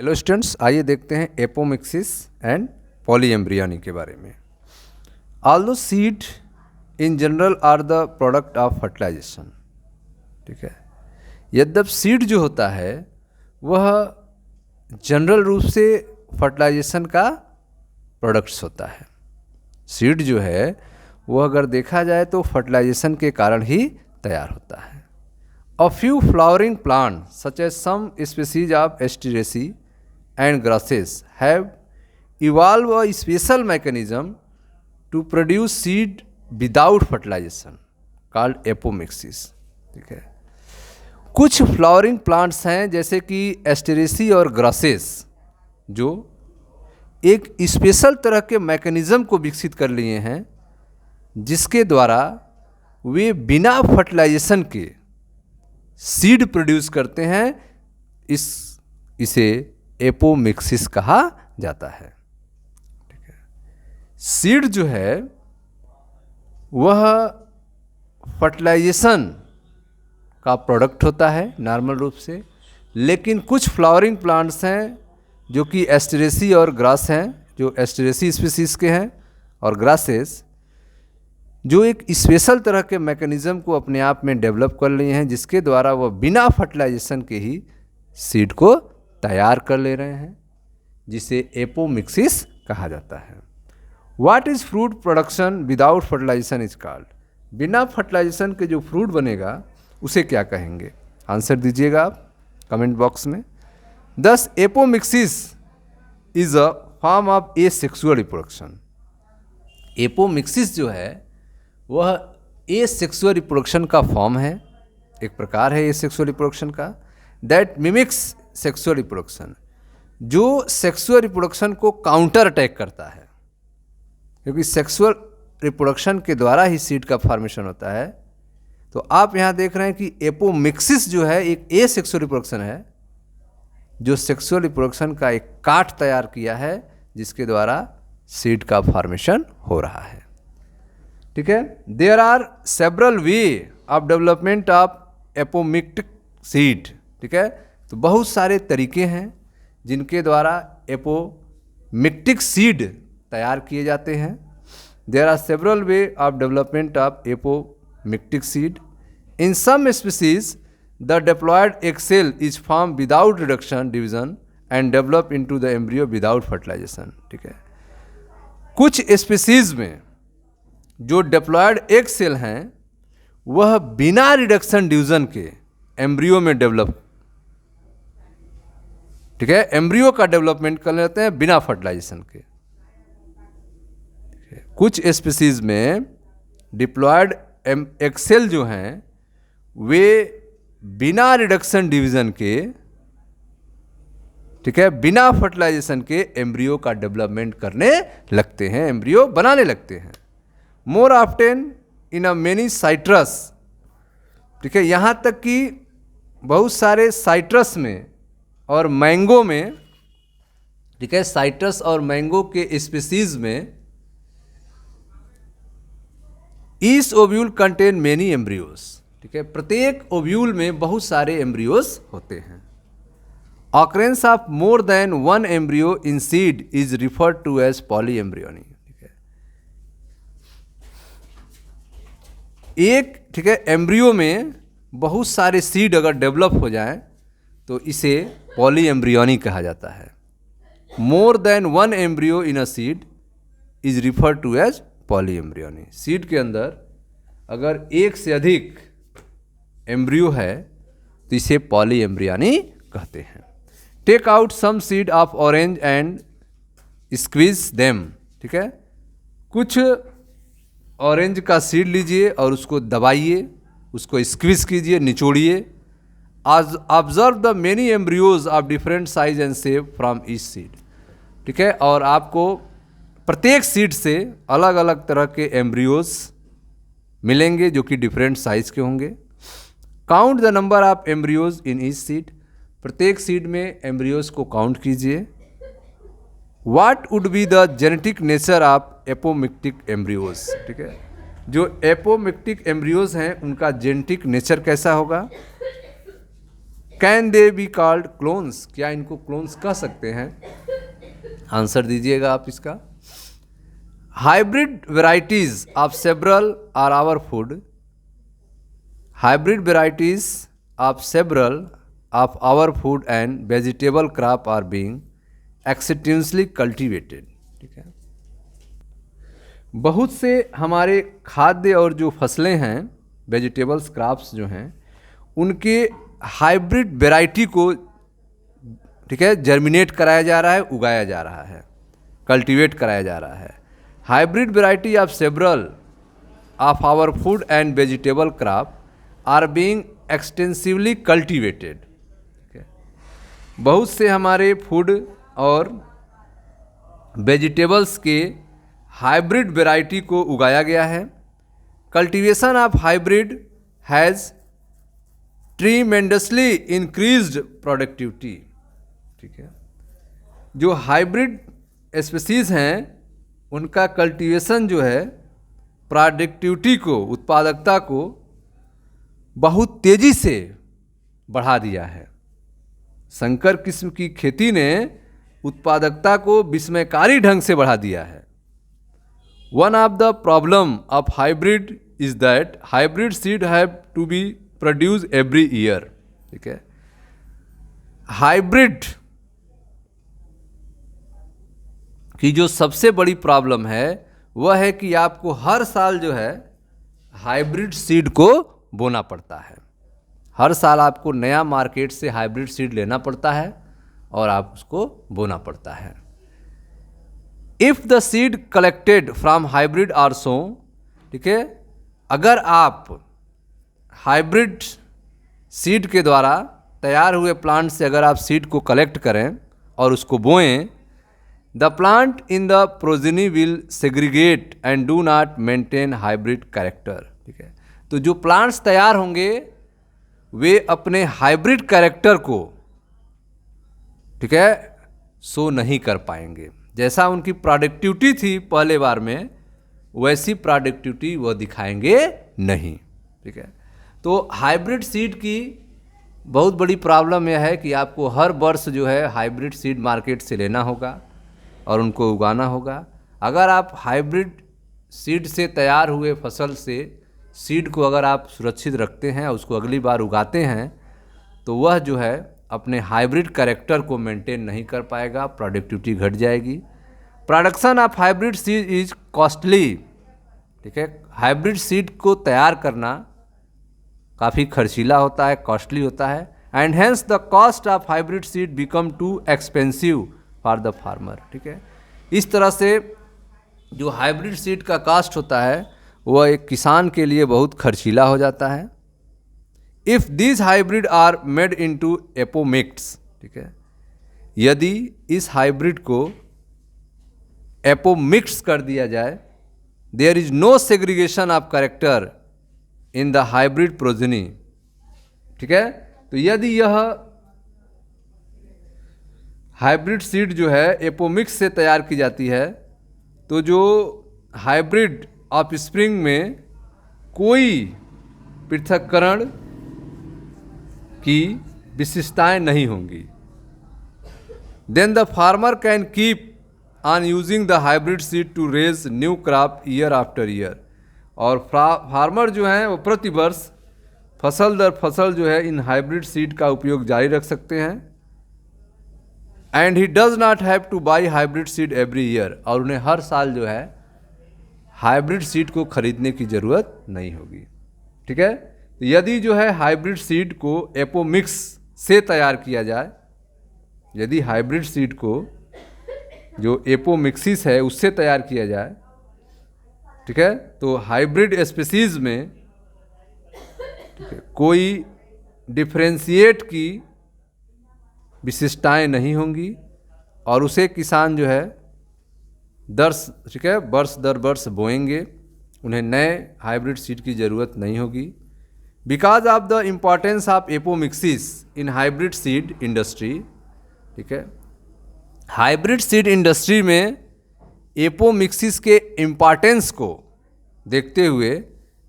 Hello students, आइए देखते हैं एपोमिक्सिस एंड पॉलीएम्ब्रियोनी के बारे में। Although seed in general are the product of fertilisation, ठीक है। यद्यप सीड जो होता है वह जनरल रूप से फर्टिलाइजेशन का प्रोडक्ट्स होता है। सीड जो है वह अगर देखा जाए तो फर्टिलाइजेशन के कारण ही तैयार होता है। A few flowering plants, such as some species of Asteraceae and grasses, have evolved a special mechanism to produce seed without fertilization, called apomixis। ठीक है, कुछ फ्लावरिंग प्लांट्स हैं जैसे कि एस्टेरेसी और ग्रासेस, जो एक स्पेशल तरह के मैकेनिज़्म को विकसित कर लिए हैं जिसके द्वारा वे बिना फर्टिलाइजेशन के सीड प्रोड्यूस करते हैं। इसे एपोमिक्सिस कहा जाता है। ठीक है, सीड जो है वह फर्टिलाइजेशन का प्रोडक्ट होता है नॉर्मल रूप से, लेकिन कुछ फ्लावरिंग प्लांट्स हैं जो कि एस्टेरेसी और ग्रास हैं, जो एस्टेरेसी स्पीसीज के हैं, और ग्रासेस जो एक स्पेशल तरह के मैकेनिज़्म को अपने आप में डेवलप कर लिए हैं जिसके द्वारा वह बिना फर्टिलाइजेशन के ही सीड को तैयार कर ले रहे हैं, जिसे एपोमिक्सिस कहा जाता है। What is fruit production without fertilisation is called. बिना फर्टिलाइजेशन के जो फ्रूट बनेगा उसे क्या कहेंगे? आंसर दीजिएगा आप कमेंट बॉक्स में। दस apomixis is a form of asexual reproduction. Apomixis जो है वह एसेक्सुअल रिप्रोडक्शन का फॉर्म है, एक प्रकार है एसेक्सुअल रिप्रोडक्शन का, दैट मिमिक्स सेक्सुअल रिप्रोडक्शन, जो सेक्सुअल रिप्रोडक्शन को काउंटर अटैक करता है, क्योंकि सेक्सुअल रिप्रोडक्शन के द्वारा ही सीड का फॉर्मेशन होता है। तो आप यहाँ देख रहे हैं कि एपोमिक्सिस जो है एक एसेक्सुअल रिप्रोडक्शन है जो सेक्सुअल रिप्रोडक्शन का एक काट तैयार किया है जिसके द्वारा सीड का फॉर्मेशन हो रहा है। ठीक है, there are several way of development of apomictic seed. ठीक है, तो बहुत सारे तरीके हैं जिनके द्वारा एपोमिक्टिक सीड तैयार किए जाते हैं। There are several way of development of apomictic seed. In some species the diploid egg cell is form without reduction division and develop into the embryo without fertilisation. ठीक है, कुछ स्पीसीज में जो diploid egg cell हैं वह बिना reduction division के embryo में डेवलप, ठीक है, एम्ब्रियो का डेवलपमेंट कर लेते हैं बिना फर्टिलाइजेशन के। कुछ स्पीसीज में डिप्लॉयड एग सेल जो हैं वे बिना रिडक्शन डिवीजन के, ठीक है, बिना फर्टिलाइजेशन के एम्ब्रियो का डेवलपमेंट करने लगते हैं, एम्ब्रियो बनाने लगते हैं। More often in a many citrus, ठीक है, यहाँ तक कि बहुत सारे साइट्रस में और मैंगो में, ठीक है, साइट्रस और मैंगो के स्पीसीज में each ovule contain many embryos. ठीक है, प्रत्येक ओव्यूल में बहुत सारे एम्ब्रियोज होते हैं। Occurrence of more than one embryo in seed is referred to as polyembryony. एक, ठीक है, एम्ब्रियो में बहुत सारे सीड अगर डेवलप हो जाएं तो इसे पॉलीएम्ब्रियोनी कहा जाता है। More than one embryo in a seed is referred to as polyembryony. Seed के अंदर अगर एक से अधिक एम्ब्रियो है तो इसे पॉलीएम्ब्रियोनी कहते हैं। Take out some seed of orange and squeeze them. ठीक है, कुछ ऑरेंज का सीड लीजिए और उसको दबाइए, उसको स्क्वीज कीजिए, निचोड़िए। Observe the many embryos of different size and shape from each seed. ठीक है, और आपको प्रत्येक सीड से अलग अलग तरह के एम्ब्रियोज मिलेंगे जो कि डिफरेंट साइज के होंगे। Count the number of embryos in each seed. प्रत्येक सीड में एम्ब्रियोज को काउंट कीजिए। What would be the genetic nature of apomictic embryos. ठीक है, जो एपोमिक्टिक एम्ब्रियोज हैं उनका जेनेटिक नेचर कैसा होगा? Can they be called clones, क्या इनको क्लोन्स कह सकते हैं? आंसर दीजिएगा आप इसका। Hybrid varieties of several are our food, hybrid varieties of several of our food and vegetable crop are being extensively cultivated. ठीक है, बहुत से हमारे खाद्य और जो फसलें हैं, वेजिटेबल्स क्रॉप्स जो हैं, उनके हाइब्रिड वैरायटी को, ठीक है, जर्मिनेट कराया जा रहा है, उगाया जा रहा है, कल्टीवेट कराया जा रहा है। Hybrid variety of several of our food and vegetable crop are being extensively cultivated. बहुत से हमारे फूड और वेजिटेबल्स के हाइब्रिड वैरायटी को उगाया गया है। Cultivation of hybrid has tremendously increased productivity. ठीक है, जो हाइब्रिड स्पीसीज हैं उनका कल्टीवेशन जो है प्रोडक्टिविटी को, उत्पादकता को बहुत तेज़ी से बढ़ा दिया है। संकर किस्म की खेती ने उत्पादकता को विस्मयकारी ढंग से बढ़ा दिया है। One of the problem of hybrid is that hybrid seed have to be produce every year. ठीक है, हाइब्रिड की जो सबसे बड़ी प्रॉब्लम है वह है कि आपको हर साल जो है हाइब्रिड सीड को बोना पड़ता है। हर साल आपको नया मार्केट से हाइब्रिड सीड लेना पड़ता है और आप उसको बोना पड़ता है। If the seed collected from hybrid are sown, ठीक है, अगर आप हाइब्रिड सीड के द्वारा तैयार हुए प्लांट से अगर आप सीड को कलेक्ट करें और उसको बोएं, the plant in the progeny will segregate and do not maintain hybrid character. ठीक है, तो जो प्लांट्स तैयार होंगे वे अपने हाइब्रिड कैरेक्टर को, ठीक है, शो नहीं कर पाएंगे। जैसा उनकी प्रोडक्टिविटी थी पहले बार में, वैसी प्रोडक्टिविटी वह दिखाएंगे नहीं। ठीक है, तो हाइब्रिड सीड की बहुत बड़ी प्रॉब्लम यह है कि आपको हर वर्ष जो है हाइब्रिड सीड मार्केट से लेना होगा और उनको उगाना होगा। अगर आप हाइब्रिड सीड से तैयार हुए फसल से सीड को अगर आप सुरक्षित रखते हैं, उसको अगली बार उगाते हैं, तो वह जो है अपने हाइब्रिड कैरेक्टर को मेंटेन नहीं कर पाएगा, प्रोडक्टिविटी घट जाएगी। Production of hybrid seed is costly. ठीक है, हाइब्रिड सीड को तैयार करना काफ़ी खर्चीला होता है, कॉस्टली होता है, and hence the cost of hybrid seed become too expensive for the farmer. ठीक है, इस तरह से जो हाइब्रिड सीड का कॉस्ट होता है वह एक किसान के लिए बहुत खर्चीला हो जाता है। If this hybrid are made into apomixis, ठीक है, यदि इस हाइब्रिड को एपोमिक्स कर दिया जाए, there is no segregation of character in the hybrid progeny. ठीक है, तो यदि यह हाइब्रिड सीड जो है एपोमिक्स से तैयार की जाती है, तो जो हाइब्रिड ऑफ स्प्रिंग में कोई पृथक्करण की विशेषताएं नहीं होंगी। Then the farmer can keep on using the hybrid seed to raise new crop year after year. और फार्मर जो हैं वो प्रति वर्ष फसल दर फसल जो है इन हाइब्रिड सीड का उपयोग जारी रख सकते हैं। And he does not have two by hybrid seed every year, और उन्हें हर साल जो है हाइब्रिड सीड को खरीदने की ज़रूरत नहीं होगी। ठीक है, तो यदि जो है हाइब्रिड सीड को एपोमिक्स से तैयार किया जाए, यदि हाइब्रिड सीड को जो एपोमिक्सिस है उससे तैयार किया जाए, ठीक है, तो हाइब्रिड स्पीसीज में कोई डिफरेंशिएट की विशिष्टताएं नहीं होंगी और उसे किसान जो है ठीक है, वर्ष दर वर्ष बोएंगे, उन्हें नए हाइब्रिड सीड की ज़रूरत नहीं होगी। Because of the importance of apomixis in hybrid seed industry. ठीक है, हाइब्रिड सीड इंडस्ट्री में एपोमिक्सिस के इम्पॉर्टेंस को देखते हुए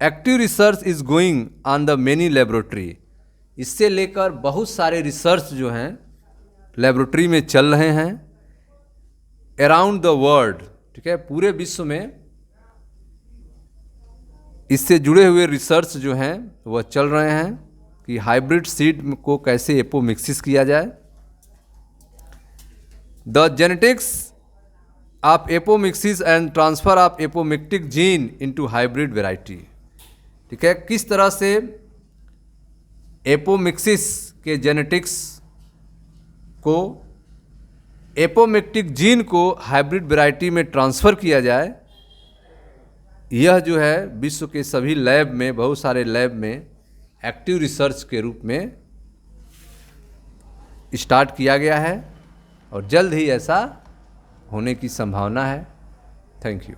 active research is going on the many laboratory इससे लेकर बहुत सारे रिसर्च जो हैं लेबोरेटरी में चल रहे हैं अराउंड द वर्ल्ड, ठीक है, पूरे विश्व में इससे जुड़े हुए रिसर्च जो हैं वह चल रहे हैं कि हाइब्रिड सीड को कैसे एपोमिक्सिस किया जाए। The genetics of apomixis and transfer of apomictic gene into hybrid variety, ठीक है, किस तरह से एपोमिक्सिस के जेनेटिक्स को एपोमिक्टिक जीन को हाइब्रिड वैरायटी में ट्रांसफ़र किया जाए, यह जो है विश्व के सभी लैब में, बहुत सारे लैब में एक्टिव रिसर्च के रूप में स्टार्ट किया गया है और जल्द ही ऐसा होने की संभावना है। Thank you.